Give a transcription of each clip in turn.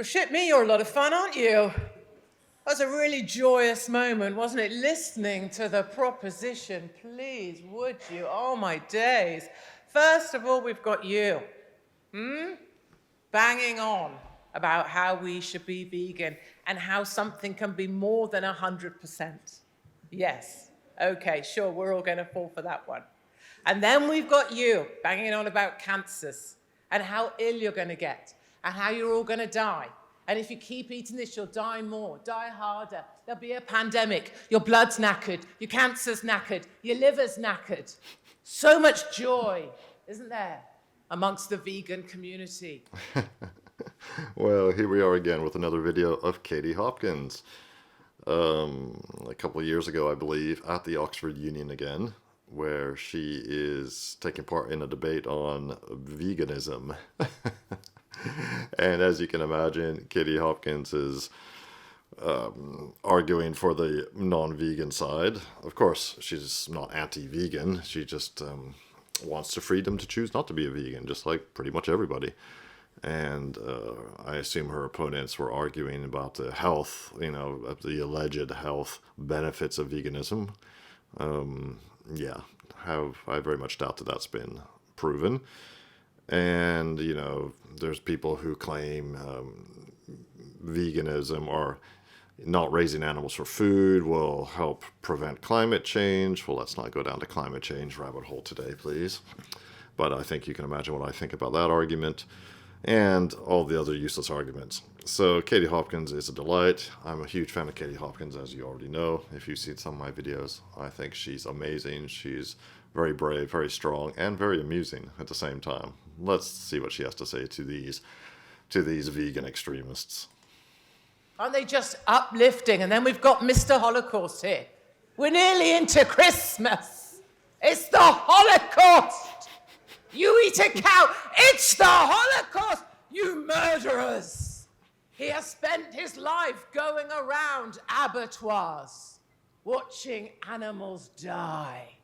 Well, shit me, you're a lot of fun, aren't you? That was a really joyous moment, wasn't it? Listening to the proposition, please, would you? Oh, my days. First of all, we've got you, banging on about how we should be vegan and how something can be more than 100%. Yes, okay, sure, we're all going to fall for that one. And then we've got you banging on about cancers and how ill you're going to get and how you're all going to die. And if you keep eating this, you'll die more, die harder. There'll be a pandemic. Your blood's knackered. Your cancer's knackered. Your liver's knackered. So much joy, isn't there, amongst the vegan community? Well, here we are again with another video of Katie Hopkins. A couple of years ago, I believe, at the Oxford Union again, where she is taking part in a debate on veganism. And as you can imagine, Katie Hopkins is arguing for the non-vegan side. Of course, she's not anti-vegan. She just wants the freedom to choose not to be a vegan, just like pretty much everybody. And I assume her opponents were arguing about the health, the alleged health benefits of veganism. I very much doubt that that's been proven. And, there's people who claim veganism or not raising animals for food will help prevent climate change. Well, let's not go down the climate change rabbit hole today, please. But I think you can imagine what I think about that argument and all the other useless arguments. So Katie Hopkins is a delight. I'm a huge fan of Katie Hopkins, as you already know. If you've seen some of my videos, I think she's amazing. She's very brave, very strong, and very amusing at the same time. Let's see what she has to say to these vegan extremists. Aren't they just uplifting? And then we've got Mr. Holocaust here. We're nearly into Christmas. It's the Holocaust. You eat a cow. It's the Holocaust, you murderers. He has spent his life going around abattoirs, watching animals die.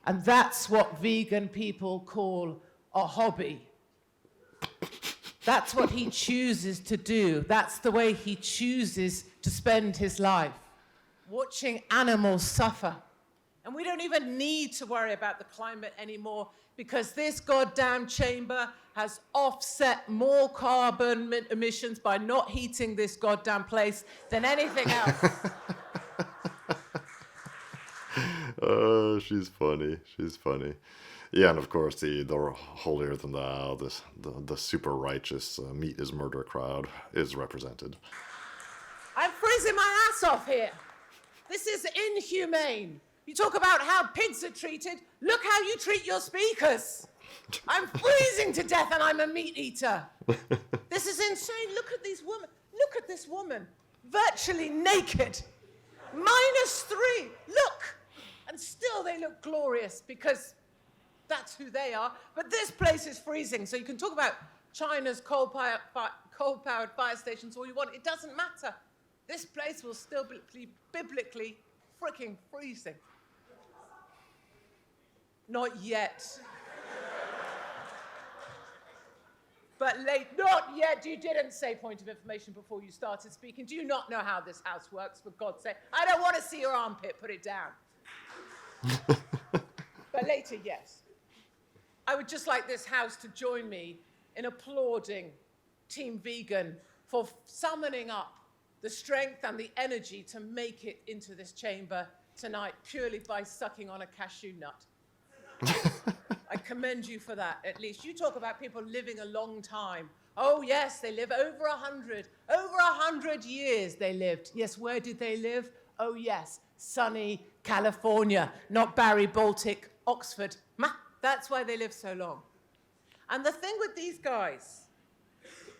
And that's what vegan people call a hobby. That's what he chooses to do. That's the way he chooses to spend his life, watching animals suffer. And we don't even need to worry about the climate anymore because this goddamn chamber has offset more carbon emissions by not heating this goddamn place than anything else. Oh, she's funny. She's funny. Yeah, and of course the holier than thou, the super righteous meat is murder crowd is represented. I'm freezing my ass off here. This is inhumane. You talk about how pigs are treated. Look how you treat your speakers. I'm freezing to death and I'm a meat eater. This is insane. Look at these women. Look at this woman, virtually naked. -3. Look. And still they look glorious because that's who they are. But this place is freezing. So you can talk about China's coal-powered fire stations all you want. It doesn't matter. This place will still be biblically freaking freezing. Not yet. But not yet. You didn't say point of information before you started speaking. Do you not know how this house works, for God's sake? I don't want to see your armpit. Put it down. But later, yes. I would just like this house to join me in applauding Team Vegan for summoning up the strength and the energy to make it into this chamber tonight purely by sucking on a cashew nut. I commend you for that, at least. You talk about people living a long time. Oh, yes, they live over 100. Over 100 years they lived. Yes, where did they live? Oh, yes, sunny California, not Barry Baltic, Oxford. That's why they live so long. And the thing with these guys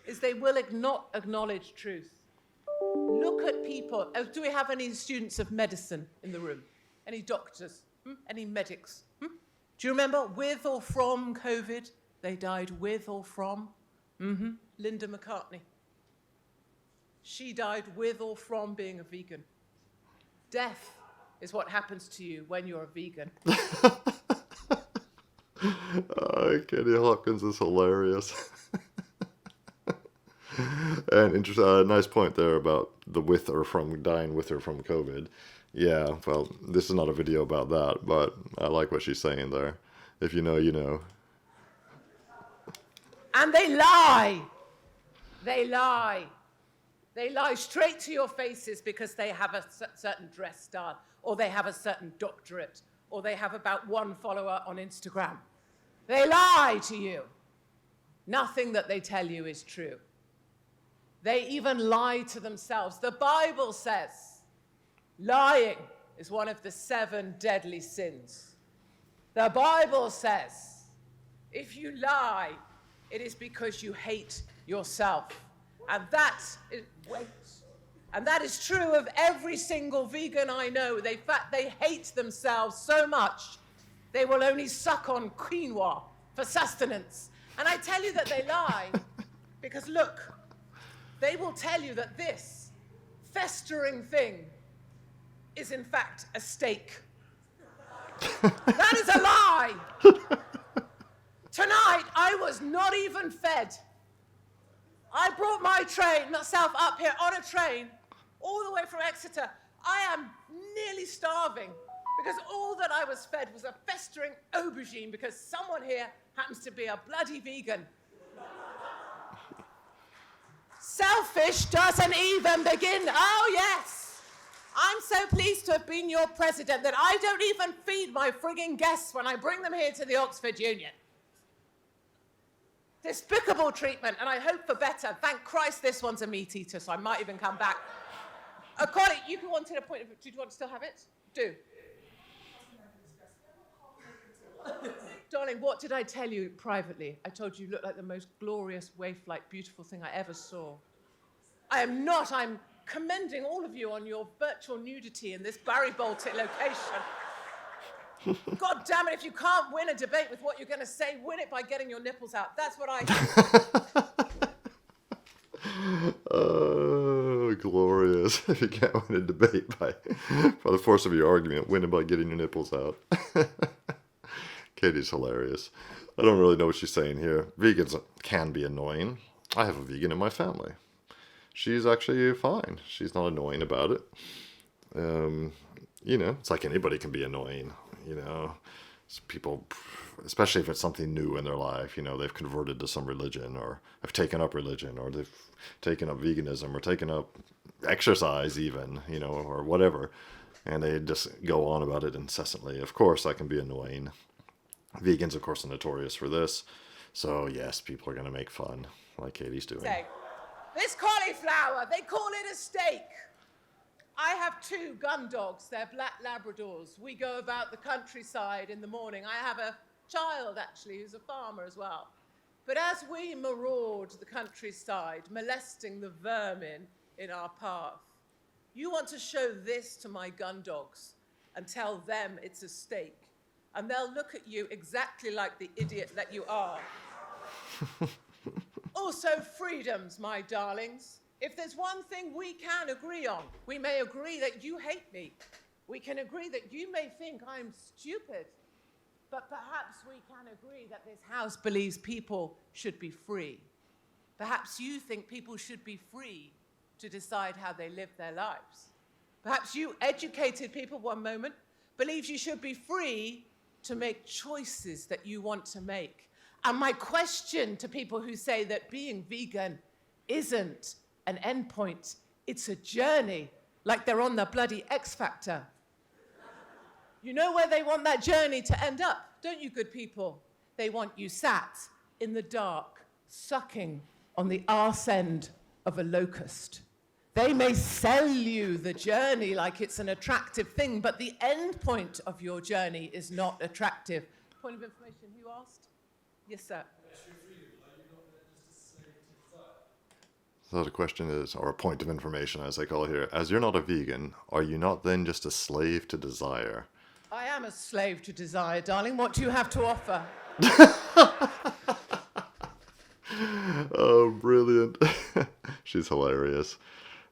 is they will not acknowledge truth. Look at people. Do we have any students of medicine in the room? Any doctors? Any medics? Do you remember with or from COVID? They died with or from? Linda McCartney. She died with or from being a vegan. Death is what happens to you when you're a vegan. Katie Hopkins is hilarious. And nice point there about the with or from dying with or from COVID. Yeah, well, this is not a video about that, but I like what she's saying there. If you know, you know. And they lie. They lie. They lie straight to your faces because they have a certain dress style, or they have a certain doctorate, or they have about 1 follower on Instagram. They lie to you. Nothing that they tell you is true. They even lie to themselves. The Bible says lying is one of the 7 deadly sins. The Bible says if you lie, it is because you hate yourself. And that is, wait. And that is true of every single vegan I know. They hate themselves so much, they will only suck on quinoa for sustenance. And I tell you that they lie because, look, they will tell you that this festering thing is, in fact, a steak. That is a lie. Tonight, I was not even fed. I brought myself up here on a train all the way from Exeter. I am nearly starving because all that I was fed was a festering aubergine because someone here happens to be a bloody vegan. Selfish doesn't even begin. Oh, yes. I'm so pleased to have been your president that I don't even feed my frigging guests when I bring them here to the Oxford Union. Despicable treatment, and I hope for better. Thank Christ this one's a meat eater, so I might even come back. Colleague, you wanted a point of... Do you want to still have it? Do. Darling, what did I tell you privately? I told you you look like the most glorious, waif-like, beautiful thing I ever saw. I am not. I'm commending all of you on your virtual nudity in this Barry Baltic location. God damn it, if you can't win a debate with what you're going to say, win it by getting your nipples out. That's what I do. Oh, glorious. If you can't win a debate by the force of your argument, win it by getting your nipples out. Katie's hilarious. I don't really know what she's saying here. Vegans can be annoying. I have a vegan in my family. She's actually fine. She's not annoying about it. It's like anybody can be annoying. People, especially if it's something new in their life, they've converted to some religion or have taken up religion or they've taken up veganism or taken up exercise even, or whatever. And they just go on about it incessantly. Of course, that can be annoying. Vegans, of course, are notorious for this. So, yes, people are going to make fun like Katie's doing. This cauliflower, they call it a steak. I have 2 gun dogs. They're black Labradors. We go about the countryside in the morning. I have a child, actually, who's a farmer as well. But as we maraud the countryside, molesting the vermin in our path, you want to show this to my gun dogs and tell them it's a steak. And they'll look at you exactly like the idiot that you are. Also, freedoms, my darlings. If there's one thing we can agree on, we may agree that you hate me. We can agree that you may think I'm stupid. But perhaps we can agree that this house believes people should be free. Perhaps you think people should be free to decide how they live their lives. Perhaps you, educated people one moment, believes you should be free to make choices that you want to make. And my question to people who say that being vegan isn't an endpoint, it's a journey, like they're on the bloody X Factor. You know where they want that journey to end up, don't you, good people? They want you sat in the dark, sucking on the arse end of a locust. They may sell you the journey like it's an attractive thing, but the end point of your journey is not attractive. Point of information, who asked? Yes, sir. So the question is, or a point of information as they call it here, as you're not a vegan, are you not then just a slave to desire? I am a slave to desire, darling. What do you have to offer? Oh, brilliant. She's hilarious.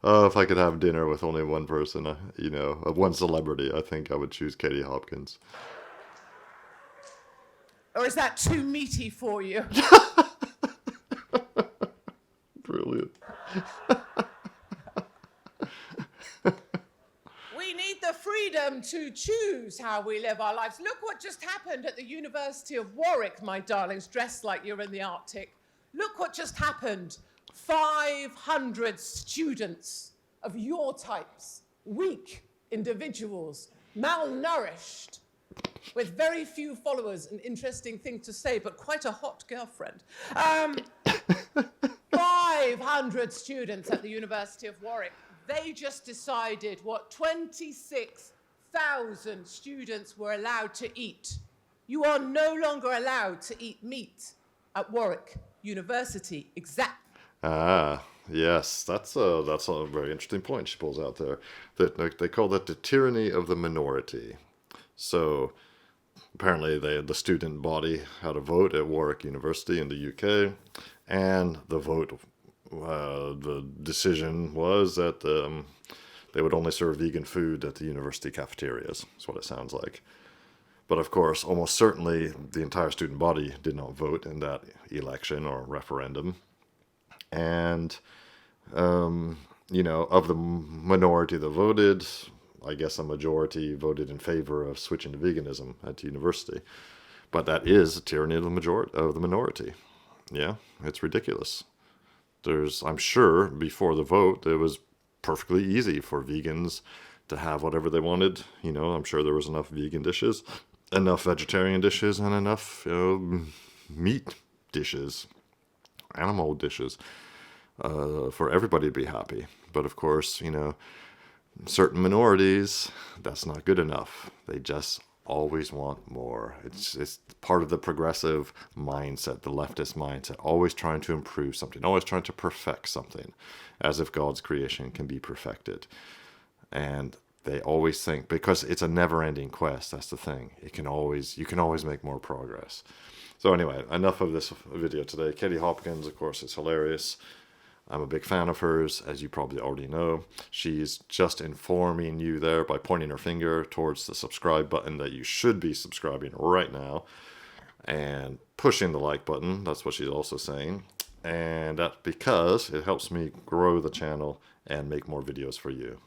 If I could have dinner with only one person, one celebrity, I think I would choose Katie Hopkins. Or is that too meaty for you? Brilliant. We need the freedom to choose how we live our lives. Look what just happened at the University of Warwick, my darlings, dressed like you're in the Arctic. Look what just happened. 500 students of your types, weak individuals, malnourished, with very few followers, an interesting thing to say, but quite a hot girlfriend. 500 students at the University of Warwick. They just decided what 26,000 students were allowed to eat. You are no longer allowed to eat meat at Warwick University. Exactly. Ah, yes, that's a very interesting point she pulls out there. That they call that the tyranny of the minority. So apparently the student body had a vote at Warwick University in the UK, and the vote, the decision was that they would only serve vegan food at the university cafeterias. That's what it sounds like. But of course, almost certainly the entire student body did not vote in that election or referendum. And, you know, of the minority that voted, I guess a majority voted in favor of switching to veganism at the university. But that is a tyranny of the minority. Yeah, it's ridiculous. I'm sure before the vote, it was perfectly easy for vegans to have whatever they wanted. You know, I'm sure there was enough vegan dishes, enough vegetarian dishes, and enough, meat dishes, animal dishes, for everybody to be happy. But of course, you know, certain minorities, that's not good enough. They just always want more. It's part of the progressive mindset, the leftist mindset, always trying to improve something, always trying to perfect something, as if God's creation can be perfected. And they always think, because it's a never-ending quest, that's the thing. You can always make more progress. So anyway, enough of this video today. Katie Hopkins, of course, is hilarious. I'm a big fan of hers, as you probably already know. She's just informing you there by pointing her finger towards the subscribe button that you should be subscribing right now, and pushing the like button. That's what she's also saying. And that's because it helps me grow the channel and make more videos for you.